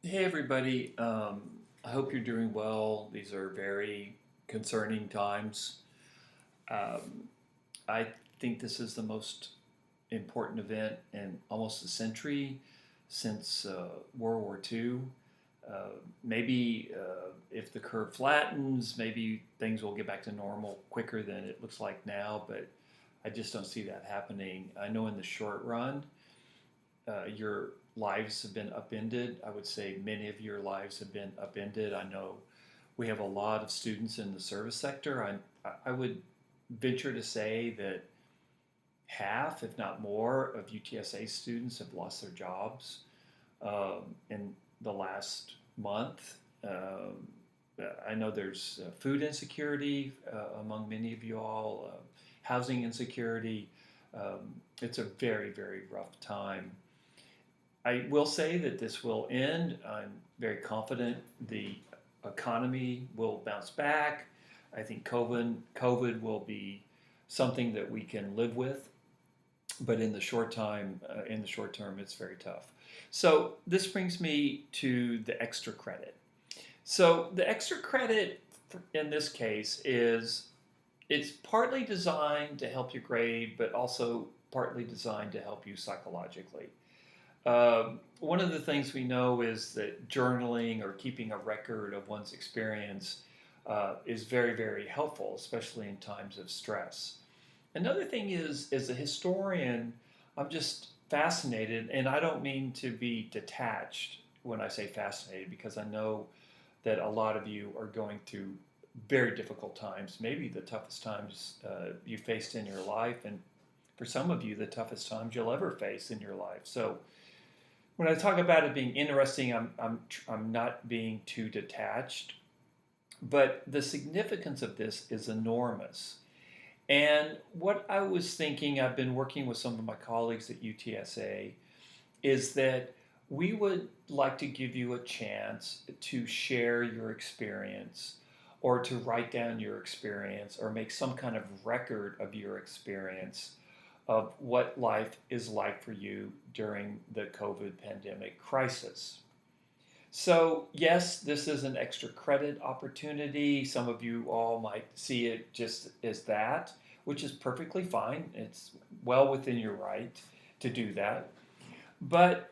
Hey everybody, I hope you're doing well. These are very concerning times. Um, I think this is the most important event in almost a century since World War II. Maybe if the curve flattens, maybe things will get back to normal quicker than it looks like now, but I just don't see that happening. I know in the short run, your lives have been upended. I would say many of your lives have been upended. I know we have a lot of students in the service sector. I would venture to say that half, if not more, of UTSA students have lost their jobs in the last month. I know there's food insecurity among many of you all, housing insecurity. It's a very, very rough time. I will say that this will end. I'm very confident the economy will bounce back. I think COVID will be something that we can live with, but in the short term, it's very tough. So this brings me to the extra credit. So the extra credit in this case is it's partly designed to help you grade, but also partly designed to help you psychologically. One of the things we know is that journaling or keeping a record of one's experience is very, very helpful, especially in times of stress. Another thing is, as a historian, I'm just fascinated, and I don't mean to be detached when I say fascinated, because I know that a lot of you are going through very difficult times, maybe the toughest times you faced in your life, and for some of you, the toughest times you'll ever face in your life. So when I talk about it being interesting, I'm not being too detached, but the significance of this is enormous. And what I was thinking, I've been working with some of my colleagues at UTSA, is that we would like to give you a chance to share your experience or to write down your experience or make some kind of record of your experience of what life is like for you during the COVID pandemic crisis. So, yes, this is an extra credit opportunity. Some of you all might see it just as that, which is perfectly fine. It's well within your right to do that. But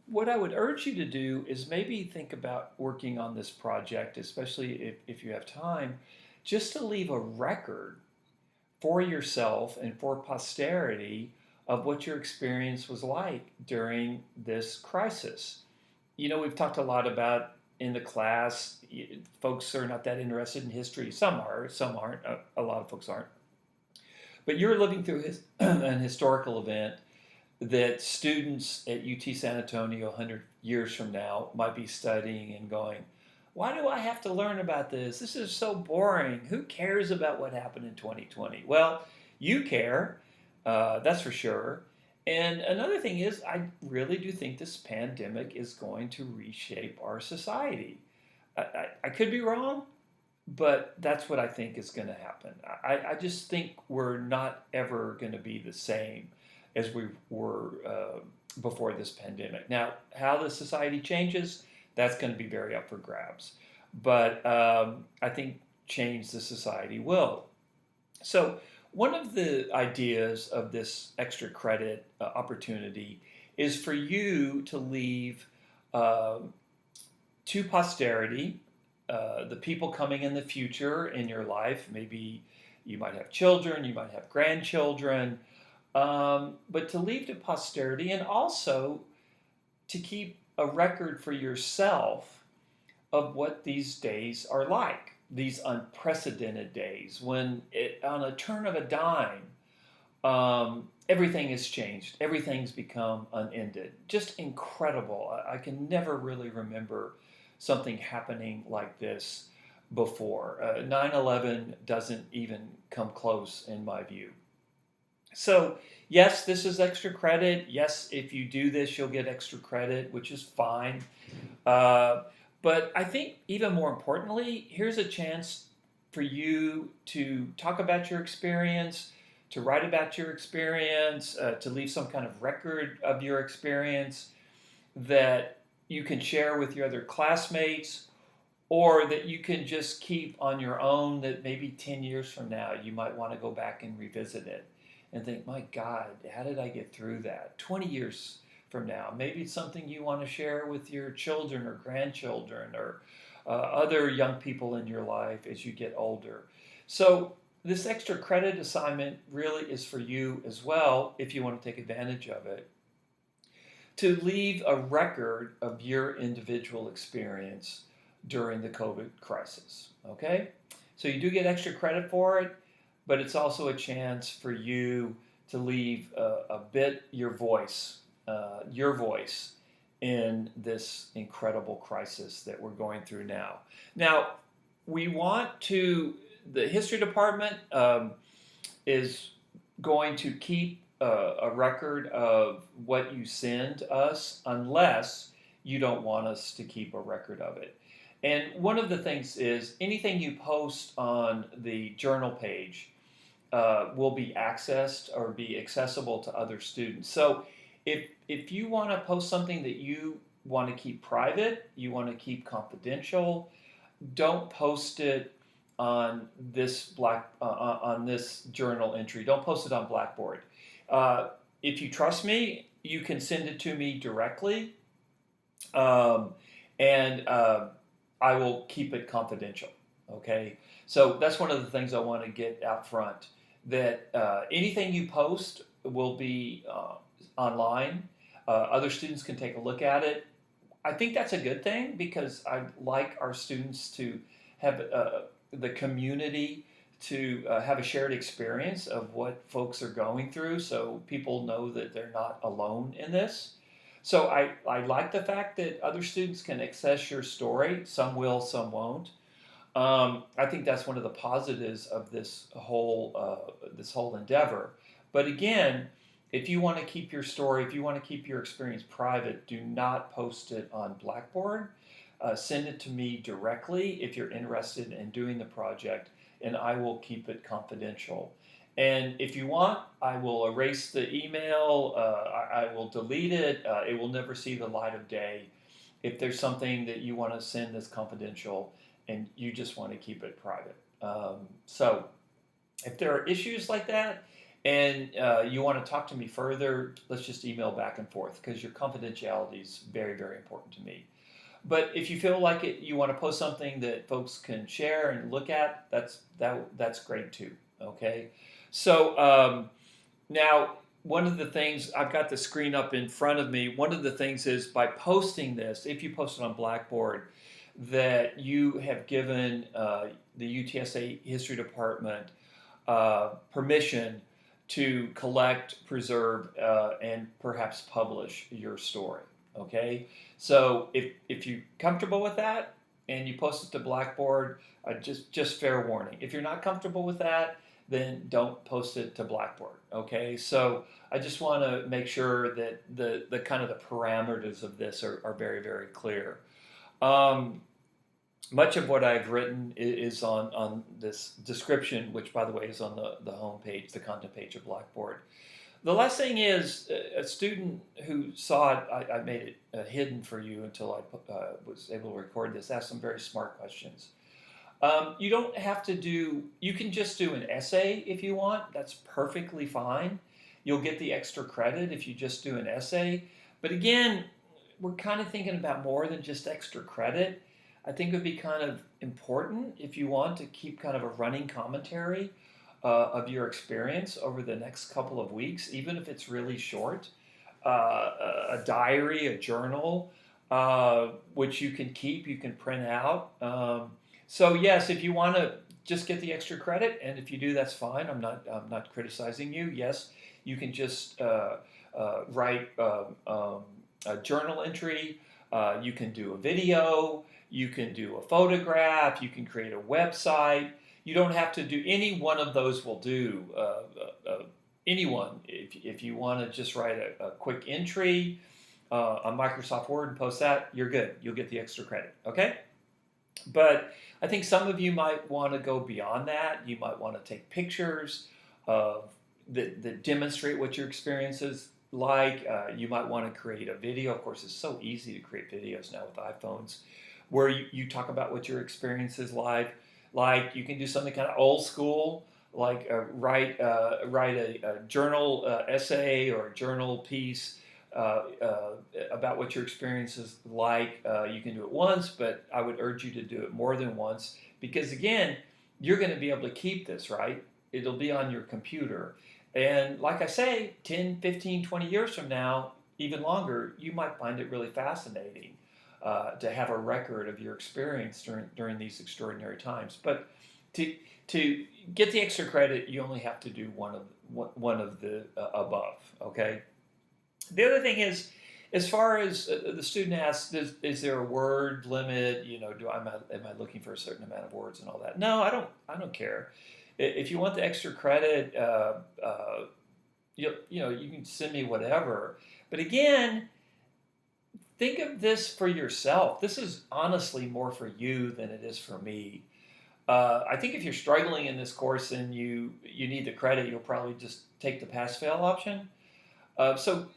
what I would urge you to do is maybe think about working on this project, especially if you have time, just to leave a record for yourself and for posterity of what your experience was like during this crisis. You know, we've talked a lot about in the class, folks are not that interested in history. Some are, some aren't, a lot of folks aren't. But you're living through an historical event that students at UT San Antonio 100 years from now might be studying and going, why do I have to learn about this? This is so boring. Who cares about what happened in 2020? Well, you care, that's for sure. And another thing is, I really do think this pandemic is going to reshape our society. I could be wrong, but that's what I think is going to happen. I just think we're not ever going to be the same as we were before this pandemic. Now, how the society changes, that's going to be very up for grabs. But I think change the society will. So, one of the ideas of this extra credit opportunity is for you to leave um to posterity, the people coming in the future in your life. Maybe you might have children, you might have grandchildren, but to leave to posterity and also to keep a record for yourself of what these days are like, these unprecedented days when on a turn of a dime, everything has changed. Everything's become unended. Just incredible. I can never really remember something happening like this before. 9/11 doesn't even come close in my view. So, yes, this is extra credit. Yes, if you do this, you'll get extra credit, which is fine. Uh, but I think even more importantly, here's a chance for you to talk about your experience, to write about your experience, to leave some kind of record of your experience that you can share with your other classmates, or that you can just keep on your own, that maybe 10 years from now you might want to go back and revisit it and think, my God, how did I get through that? 20 years from now, maybe it's something you want to share with your children or grandchildren, or other young people in your life as you get older. So this extra credit assignment really is for you as well, if you want to take advantage of it, to leave a record of your individual experience during the COVID crisis. Okay? So you do get extra credit for it, but it's also a chance for you to leave a bit your voice in this incredible crisis that we're going through now. Now, we want to, the history department is going to keep a record of what you send us, unless you don't want us to keep a record of it. And one of the things is, anything you post on the journal page will be accessed or be accessible to other students. So if you want to post something that you want to keep private, you want to keep confidential, don't post it on this on this journal entry. Don't post it on Blackboard. If you trust me, you can send it to me directly, and I will keep it confidential. Okay, so that's one of the things I want to get out front. That anything you post will be online. Other students can take a look at it. I think that's a good thing, because I like our students to have the community to have a shared experience of what folks are going through, so people know that they're not alone in this. So I like the fact that other students can access your story. Some will, some won't. I think that's one of the positives of this whole endeavor. But again, if you want to keep your story, if you want to keep your experience private, do not post it on Blackboard. Send it to me directly if you're interested in doing the project, and I will keep it confidential. And if you want, I will erase the email, I will delete it, it will never see the light of day. If there's something that you want to send that's confidential and you just want to keep it private. So if there are issues like that, and you want to talk to me further, let's just email back and forth, because your confidentiality is very, very important to me. But if you feel like you want to post something that folks can share and look at, that's great too. Okay, so now one of the things, I've got the screen up in front of me. One of the things is, by posting this, if you post it on Blackboard, that you have given the UTSA History Department permission to collect, preserve, and perhaps publish your story. Okay, so if you're comfortable with that and you post it to Blackboard, just fair warning. If you're not comfortable with that, then don't post it to Blackboard. Okay, so I just want to make sure that the kind of the parameters of this are very, very clear. Much of what I've written is on this description, which, by the way, is on the home page, the content page of Blackboard. The last thing is, a student who saw it, I made it hidden for you until I was able to record this, asked some very smart questions. You don't have to you can just do an essay if you want. That's perfectly fine. You'll get the extra credit if you just do an essay. But again, we're kind of thinking about more than just extra credit. I think it would be kind of important, if you want to keep kind of a running commentary of your experience over the next couple of weeks, even if it's really short, a diary, a journal, which you can keep, you can print out. So yes, if you want to just get the extra credit, and if you do, that's fine. I'm not criticizing you. Yes, you can just write a journal entry. You can do a video. You can do a photograph. You can create a website. You don't have to do, any one of those will do. Anyone, if you want to just write a quick entry on Microsoft Word and post that, you're good. You'll get the extra credit. Okay? But I think some of you might want to go beyond that. You might want to take pictures that demonstrate what your experience is You might want to create a video. Of course, it's so easy to create videos now with iPhones, where you talk about what your experience is like. Like you can do something kind of old school, like write a journal essay or a journal piece about what your experience is like. You can do it once, but I would urge you to do it more than once because again, you're going to be able to keep this, right? It'll be on your computer. And like I say, 10, 15, 20 years from now, even longer, you might find it really fascinating to have a record of your experience during these extraordinary times. But to, to get the extra credit, you only have to do one of the above, okay? The other thing is, as far as the student asks, is there a word limit? You know, am I looking for a certain amount of words and all that? No, I don't. I don't care. If you want the extra credit, you can send me whatever. But again, think of this for yourself. This is honestly more for you than it is for me. I think if you're struggling in this course and you need the credit, you'll probably just take the pass fail option. So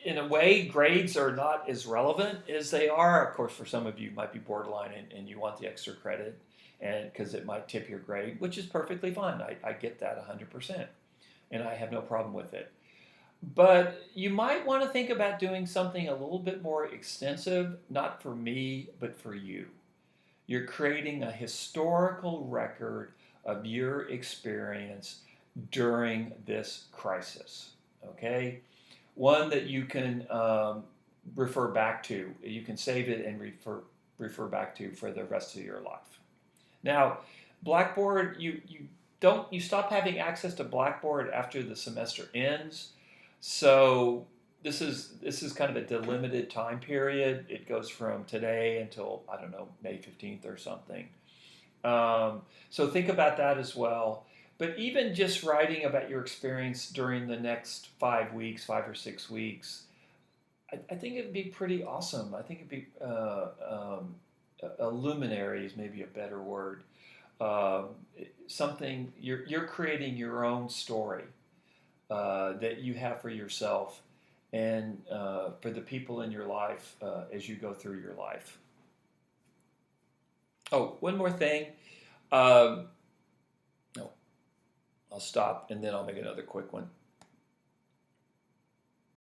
in a way, grades are not as relevant as they are. Of course, for some of you, it might be borderline and you want the extra credit and because it might tip your grade, which is perfectly fine. I get that 100%, and I have no problem with it. But you might want to think about doing something a little bit more extensive, not for me, but for you. You're creating a historical record of your experience during this crisis, okay? One that you can refer back to. You can save it and refer back to for the rest of your life. Now, Blackboard, you stop having access to Blackboard after the semester ends. So this is kind of a delimited time period. It goes from today until I don't know May 15th or something. So think about that as well. But even just writing about your experience during the next 5 weeks, 5 or 6 weeks, I think it'd be pretty awesome. I think it'd be a luminary is maybe a better word. Uh, Something you're creating your own story that you have for yourself and for the people in your life as you go through your life. Oh, one more thing. No, I'll stop and then I'll make another quick one.